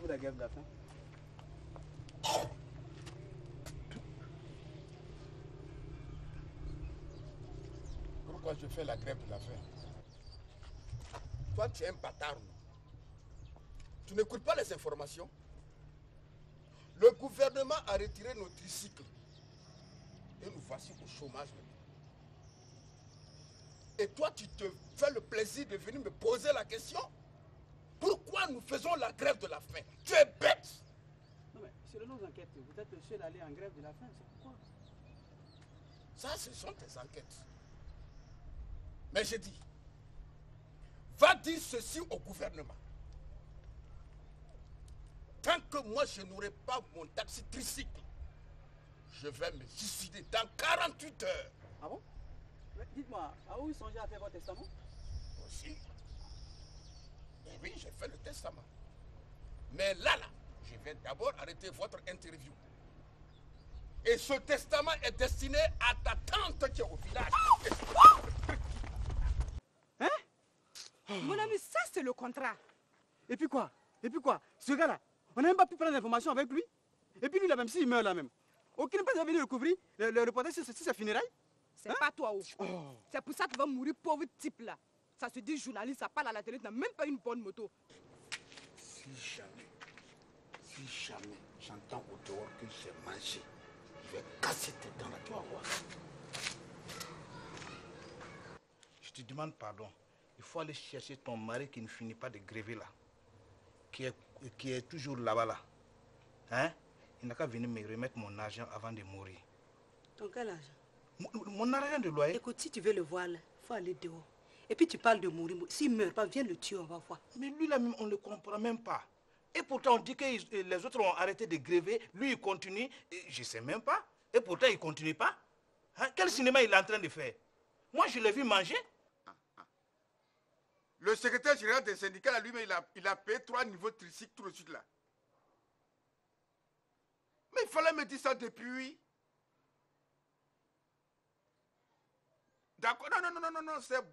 la grève de la faim? Pourquoi je fais la grève de la faim? Toi, tu es un bâtard, non? Tu n'écoutes pas les informations? Le gouvernement a retiré nos tricycles. Et nous voici au chômage maintenant. Et toi, tu te fais le plaisir de venir me poser la question? Pourquoi nous faisons la grève de la faim? Tu es bête! Non mais, selon nos enquêtes, vous êtes le seul à aller en grève de la faim, c'est pourquoi? Ça, ce sont tes enquêtes. Mais j'ai dit, va dire ceci au gouvernement. Tant que moi, je n'aurai pas mon taxi tricycle, je vais me suicider dans 48 heures. Ah bon? Dites-moi, avez-vous songé à faire votre testament? Aussi. Ben oui, j'ai fait le testament. Mais là, je vais d'abord arrêter votre interview. Et ce testament est destiné à ta tante qui est au village. Hein? Mon ami, ça c'est le contrat. Et puis quoi? Ce gars-là, on n'a même pas pu prendre l'information avec lui. Et puis lui, là même, s'il meurt là même, aucune personne va venir recouvrir le reportage sur ses funérailles. C'est pas toi. C'est pour ça que tu vas mourir, pauvre type là. Ça se dit journaliste, ça parle à la télé, tu n'as même pas une bonne moto. Si jamais j'entends au dehors que j'ai mangé, je vais casser tes dents là, tu vas voir. Je te demande pardon. Il faut aller chercher ton mari qui ne finit pas de gréver là. Qui est toujours là-bas là. Hein? Il n'a qu'à venir me remettre mon argent avant de mourir. Ton quel argent? Mon argent de loyer. Écoute, si tu veux le voir, il faut aller dehors. Et puis tu parles de mourir. S'il ne meurt pas, viens le tuer, on va voir. Mais lui là même, on ne le comprend même pas. Et pourtant, on dit que les autres ont arrêté de gréver. Lui, il continue. Je ne sais même pas. Et pourtant, il ne continue pas. Hein? Quel cinéma il est en train de faire? Moi, je l'ai vu manger. Le secrétaire général des syndicats, là, lui-même, il a payé 3 niveaux de tricycle tout de suite là. Mais il fallait me dire ça depuis. D'accord, non, c'est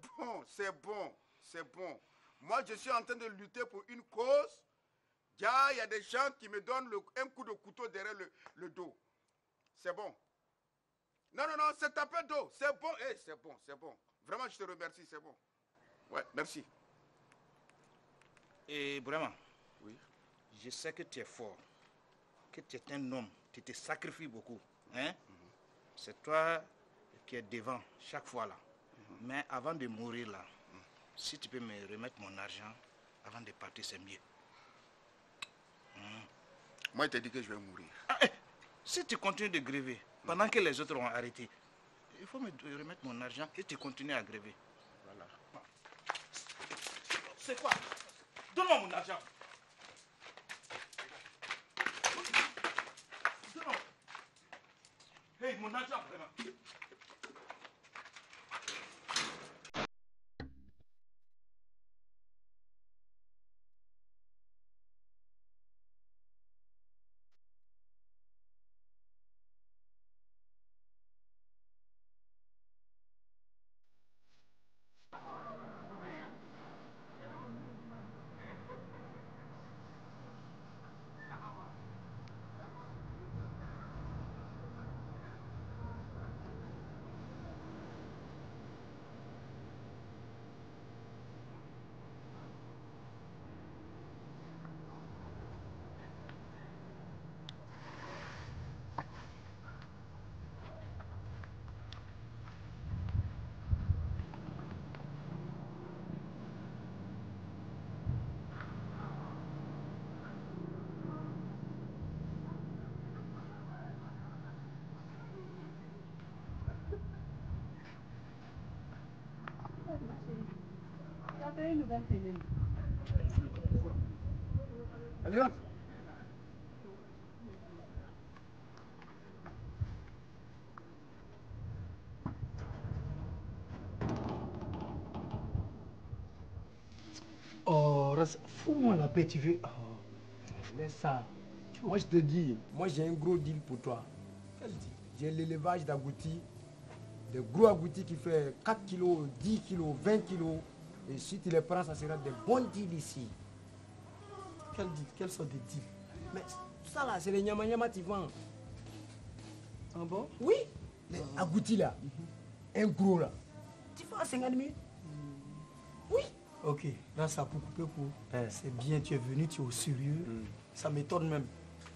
bon. Moi, je suis en train de lutter pour une cause. Il y a des gens qui me donnent un coup de couteau derrière le dos. C'est bon. Non, c'est ta peu d'eau. C'est bon, c'est bon. Vraiment, je te remercie, c'est bon. Ouais, merci. Et vraiment, oui. Je sais que tu es fort, que tu es un homme, tu te sacrifies beaucoup. Hein? C'est toi qui es devant chaque fois là. Mais avant de mourir là, si tu peux me remettre mon argent avant de partir, c'est mieux. Moi, je t'ai dit que je vais mourir. Si tu continues de gréver, pendant que les autres ont arrêté, il faut me remettre mon argent et tu continues à gréver. Voilà. C'est quoi? Donne-moi mon argent. Donne-moi. Hey, mon argent, vraiment. Allez, hop. Oh, fous-moi la paix, tu veux. Oh, Laisse ça. Moi, je te dis, moi, j'ai un gros deal pour toi. Quel deal? J'ai l'élevage d'agoutis, des gros agoutis qui fait 4 kilos, 10 kilos, 20 kilos. Et si tu les prends, ça sera des bons deals ici. Quelle sorte de deal? Mais ça là, c'est les nyama tu vends. Ah bon? Oui. Les agoutis là. Un gros là. Tu vends à 50 000. Oui. Ok, là ça pour couper pour. C'est bien, tu es venu, tu es au sérieux. Ça m'étonne même.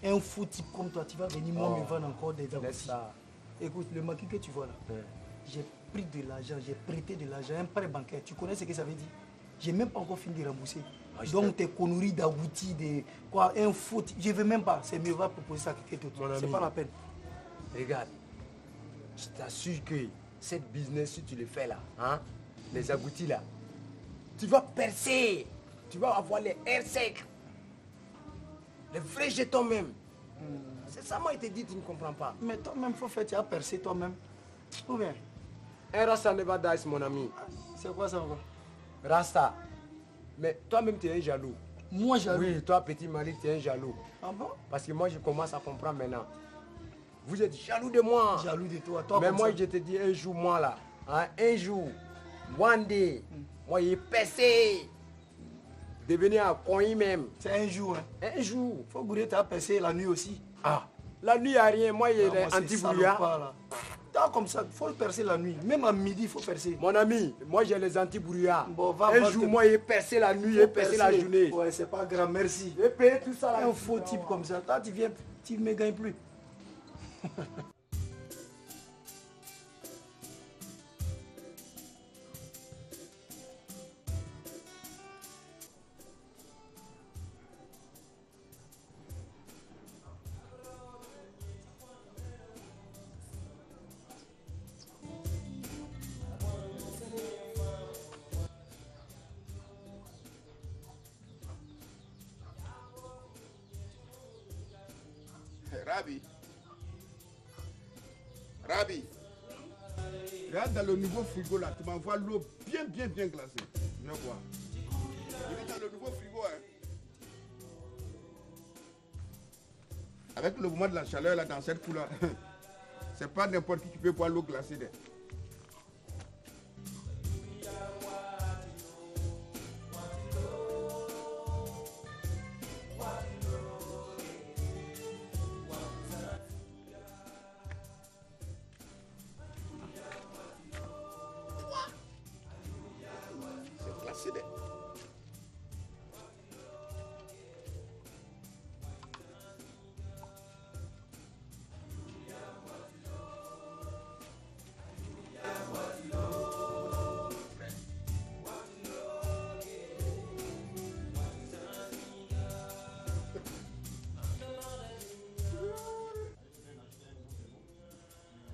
Un fou type comme toi, tu vas venir moi me vendre encore des agoutis. Ça. Écoute, le maquis que tu vois là, j'ai pris de l'argent, j'ai prêté de l'argent, un prêt bancaire. Tu connais ce que ça veut dire? J'ai même pas encore fini de rembourser. Donc tes conneries d'agoutis, de quoi, un faux type, je veux même pas. C'est mieux, va proposer ça à quelqu'un d'autre. C'est pas la peine. Regarde, je t'assure que cette business, si tu le fais là, hein, les agoutis là, tu vas percer. Tu vas avoir les airs secs. Les vrais jetons même. C'est ça, moi, il te dit, tu ne comprends pas. Mais toi-même, faut faire, tu as percé toi-même. Ou bien? Un Rasta ne va dice, mon ami. C'est quoi ça encore? Rasta. Mais toi-même, tu es un jaloux. Moi, jaloux? Oui, toi, petit mari, tu es un jaloux. Ah bon? Parce que moi, je commence à comprendre maintenant. Vous êtes jaloux de moi. Jaloux de toi. Toi mais comme moi, ça. je te dis un jour, moi là, hein, un jour, one day, moi, il est percé. Devenir un coin même. C'est un jour. Hein. Un jour. Faut gourer, tu as percé la nuit aussi. Ah, la nuit, il n'y a rien. Moi, il y a anti-brouillard. Toi, comme ça, il faut le percer la nuit. Même à midi, il faut percer. Mon ami, moi, j'ai les anti-brouillards. Bon, un jour, moi, il est percé la nuit, il est percé la journée. Ouais, c'est pas grave, merci. J'ai payé tout ça là. Un faux type comme ça. Toi, tu viens, tu ne me gagnes plus. Rabi, regarde dans le nouveau frigo là, tu m'envoies l'eau bien glacée. Je vais voir. Il est dans le nouveau frigo, hein. Avec le mouvement de la chaleur là, dans cette couleur, c'est pas n'importe qui peut boire l'eau glacée.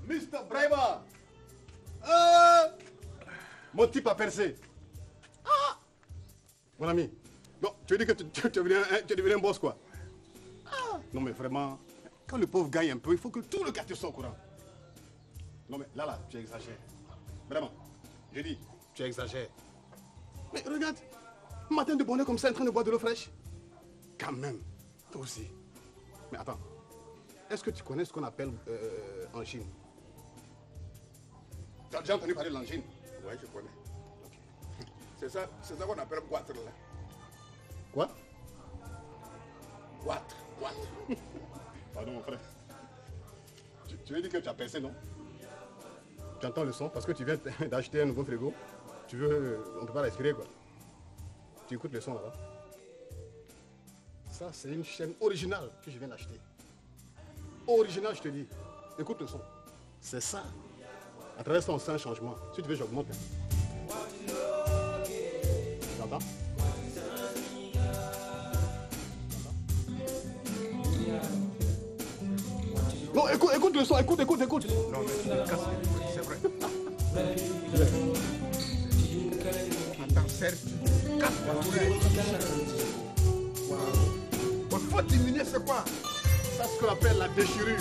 Mr. Brahima, mon type a percé. Mon ami, non, tu veux dire que tu es devenu un boss quoi? Non mais vraiment, quand le pauvre gagne un peu, il faut que tout le quartier soit au courant. Non mais là, tu exagères. Vraiment, je dis, tu exagères. Mais regarde, un matin de bonheur comme ça, en train de boire de l'eau fraîche. Quand même, toi aussi. Mais attends, est-ce que tu connais ce qu'on appelle en Chine? Tu as déjà entendu parler de l'angine? Oui, je connais. Okay. C'est ça qu'on appelle goitre là. Quoi? Goitre. Pardon mon frère. Tu veux dire que tu as percé, non? Tu entends le son parce que tu viens d'acheter un nouveau frigo. Tu veux... On ne peut pas respirer quoi. Tu écoutes le son là-bas. Ça c'est une chaîne originale que je viens d'acheter. Originale je te dis. Écoute le son. C'est ça. À travers ça on sent un changement. Si tu veux j'augmente. Tu entends? Non, écoute le son, écoute. Non, mais tu me casses les couilles, c'est vrai. Attends, Serge, tu me casses les couilles. Il faut diminuer, c'est quoi? Ça, c'est ce qu'on appelle la déchirure.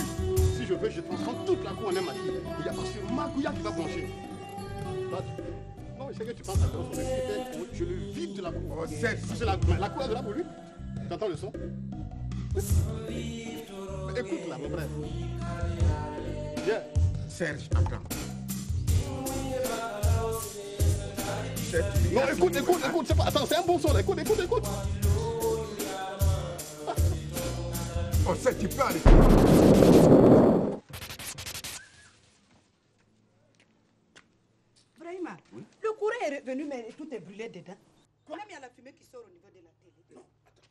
Si je veux, je transforme toute la cour en un maquis. Il n'y a pas sur Magouya qui va blanchir. Non, c'est que tu penses à toi. Je le vide de la boue. Oh, Serge. C'est la couleur de la boue, lui. Tu entends le son? Mais écoute là, mon frère. Viens. Serge, attends. Non, écoute. C'est pas... Attends, c'est un bon son là. Écoute. On sait, tu peux arrêter. Brahima, le courant est revenu, mais tout est brûlé dedans. Même il y a la fumée qui sort au niveau de la télé. Non, attends.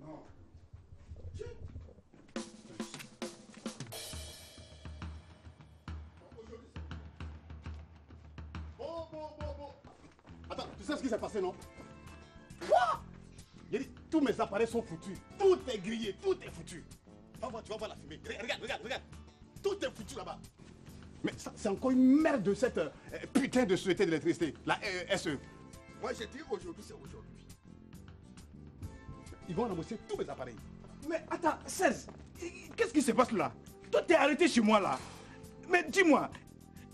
Non. Bon. Attends, tu sais ce qui s'est passé, non? Quoi? J'ai dit, tous mes appareils sont foutus. Tout est grillé, tout est foutu. Va voir, tu vas voir la fumée. Regarde. Tout est foutu là-bas. Mais ça, c'est encore une merde de cette putain de société d'électricité, la SE. Moi, j'ai dit aujourd'hui, c'est aujourd'hui. Ils vont rembourser tous mes appareils. Mais attends, 16, qu'est-ce qui se passe là? Toi, t'es arrêté chez moi là. Mais dis-moi,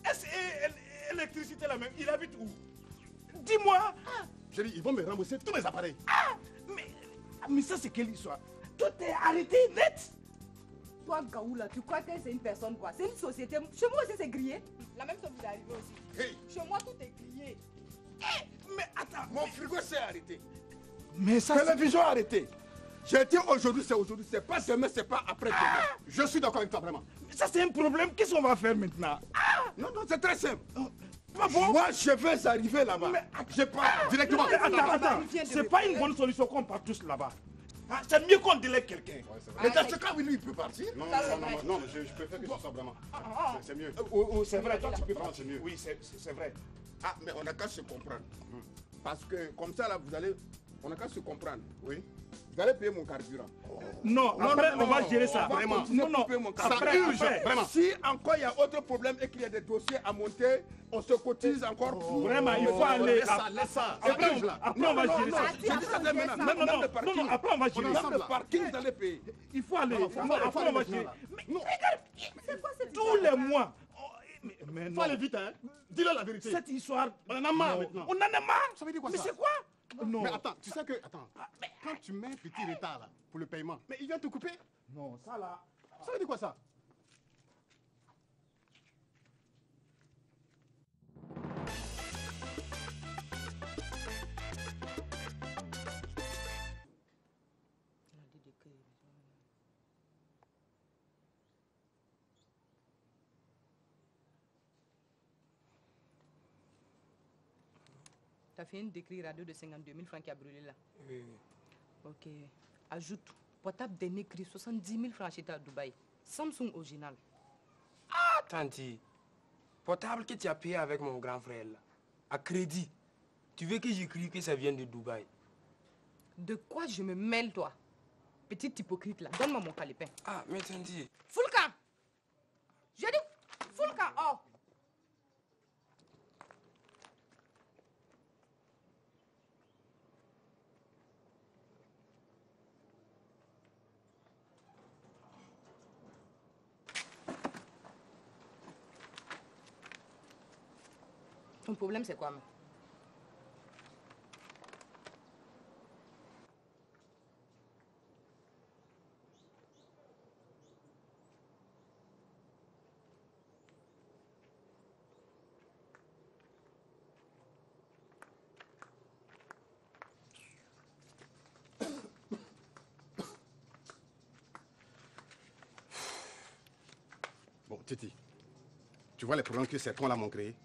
est-ce que l'électricité là même, il habite où? Dis-moi. J'ai dit, ils vont me rembourser tous mes appareils. Mais ça, c'est quelle histoire? Toi, t'es arrêté net? Toi, Gaoula, tu crois que c'est une personne quoi? C'est une société. Chez moi aussi, c'est grillé. La même chose vous est arrivée aussi. Hey. Chez moi, tout est grillé. Mais attends. Mon frigo s'est arrêté. Mais ça, Télévision arrêtée. J'ai dit aujourd'hui, c'est pas demain, c'est pas après-demain. Je suis d'accord avec toi, vraiment. ça c'est un problème. Qu'est-ce qu'on va faire maintenant? Non, c'est très simple. Pas bon? Moi, je vais arriver là-bas. Je pars directement. Attends. C'est pas une bonne solution qu'on part tous là-bas. Ah, c'est mieux qu'on délègue quelqu'un. Mais dans ce cas, oui, lui, il peut partir. Non, je préfère que ce soit vraiment. C'est mieux. C'est vrai, toi tu peux Vraiment, partir. c'est mieux. Oui, c'est vrai. Ah, mais on n'a qu'à se comprendre. Parce que comme ça, là, on n'a qu'à se comprendre. Oui. Vous allez payer mon carburant. Non, après on va gérer ça. Vraiment. Non, Payer mon Ça carburant. urge, vraiment. Si encore il y a autre problème et qu'il y a des dossiers à monter, on se cotise encore pour... Vraiment, il faut aller. Laisse ça. Après, urge, là. on va gérer ça. J'ai dit ça dès maintenant. Même le parking. Non, après on va gérer ça. Même le parking, vous allez payer. Il faut aller. Après on va gérer. Mais regarde, C'est quoi cette tous les mois. Mais Faut non. aller vite, hein. Dis-le la vérité. Cette histoire, On en a marre maintenant. on en a marre. Ça veut dire quoi Mais ça? c'est quoi? Non. Mais attends, tu sais que... Attends, quand tu mets un petit retard là, pour le paiement, mais il vient te couper. Non, ça là. Ça veut dire quoi ça? T'as fait une décrit radio de 52 000 francs qui a brûlé là. Oui. Ok. Ajoute, portable dernier cri, 70 000 francs acheté à Dubaï. Samsung original. Ah, tanti. Portable que tu as payé avec mon grand frère là. À crédit. Tu veux que j'écris que ça vient de Dubaï? De quoi je me mêle, toi? Petite hypocrite là. Donne-moi mon calepin. Ah, mais tanti. Foulka! Je dis, Foulka, oh! Ton problème, c'est quoi, mais? Bon, Titi, tu vois les problèmes que ces cons-là m'ont créés?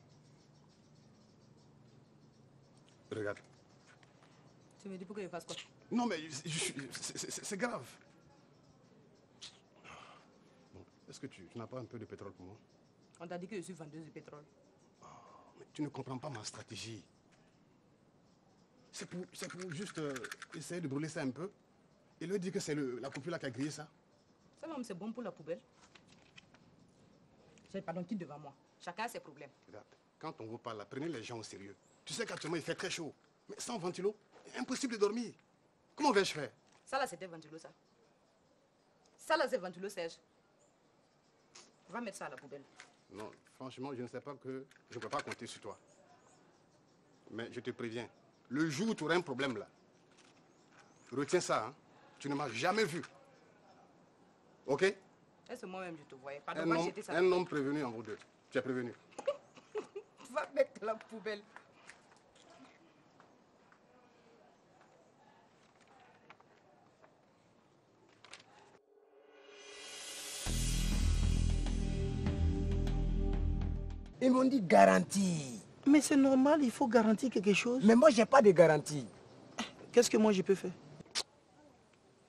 Regarde. Tu me dis pour que je fasse quoi? Non, mais c'est grave. Bon, est-ce que tu n'as pas un peu de pétrole pour moi? On t'a dit que je suis vendeuse de pétrole. Mais tu ne comprends pas ma stratégie. C'est pour juste essayer de brûler ça un peu et lui dire que c'est la coupure là qui a grillé ça. Ça même, c'est bon pour la poubelle. Pardon, qui devant moi? Chacun a ses problèmes. Regarde, quand on vous parle là, prenez les gens au sérieux. Tu sais qu'actuellement il fait très chaud. Mais sans ventilo, impossible de dormir. Comment vais-je faire? Ça là, c'était ventilo, ça. Ça là, c'est ventilo, Serge. Va mettre ça à la poubelle. Non, franchement, je ne sais pas que je ne peux pas compter sur toi. Mais je te préviens, le jour où tu auras un problème là, retiens ça, hein, tu ne m'as jamais vu. Ok? Est-ce moi-même je te voyais? Pardon, va jeter ça. Un homme prévenu en vous deux. Tu es prévenu. Tu vas mettre la poubelle. Ils m'ont dit garantie. Mais c'est normal, il faut garantir quelque chose. Mais moi, j'ai pas de garantie. Qu'est-ce que moi je peux faire?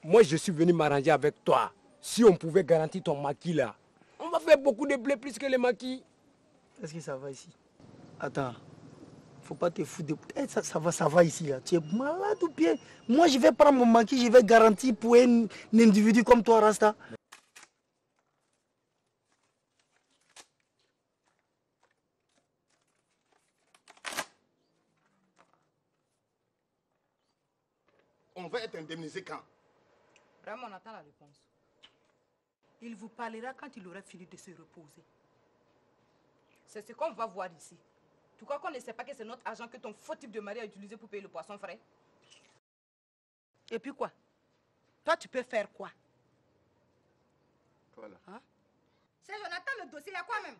Moi, je suis venu m'arranger avec toi. Si on pouvait garantir ton maquis là, on va faire beaucoup de blé plus que les maquis. Est-ce que ça va ici? Attends. Faut pas te foutre de... Eh, ça va ici là. Tu es malade ou bien? Moi, je vais prendre mon maquis, je vais garantir pour un individu comme toi, Rasta. On va être indemnisé quand? Vraiment, on attend la réponse. Il vous parlera quand il aura fini de se reposer. C'est ce qu'on va voir ici. Tu crois qu'on ne sait pas que c'est notre argent que ton faux type de mari a utilisé pour payer le poisson frais? Et puis quoi? Toi, tu peux faire quoi? Voilà. Hein? C'est Jonathan, le dossier, il y a quoi même?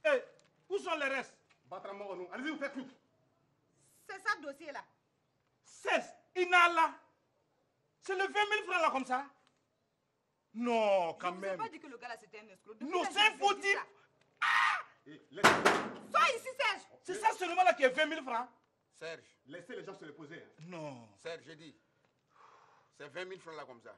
Hé, où sont les restes? Battre mort, nous. Allez-y, vous faites tout. C'est ça le dossier là. 16, Inala. C'est le 20 000 francs là comme ça? Non, quand Je vous ai même. pas dit que le gars là c'était un escroc. Depuis Non, là, c'est je un vous ai faux dit type. ça. Sois ici, Serge. C'est ça seulement là qui est 20 000 francs? Serge, Laissez les gens se reposer. Hein. Non. Serge, j'ai dit. C'est 20 000 francs là comme ça.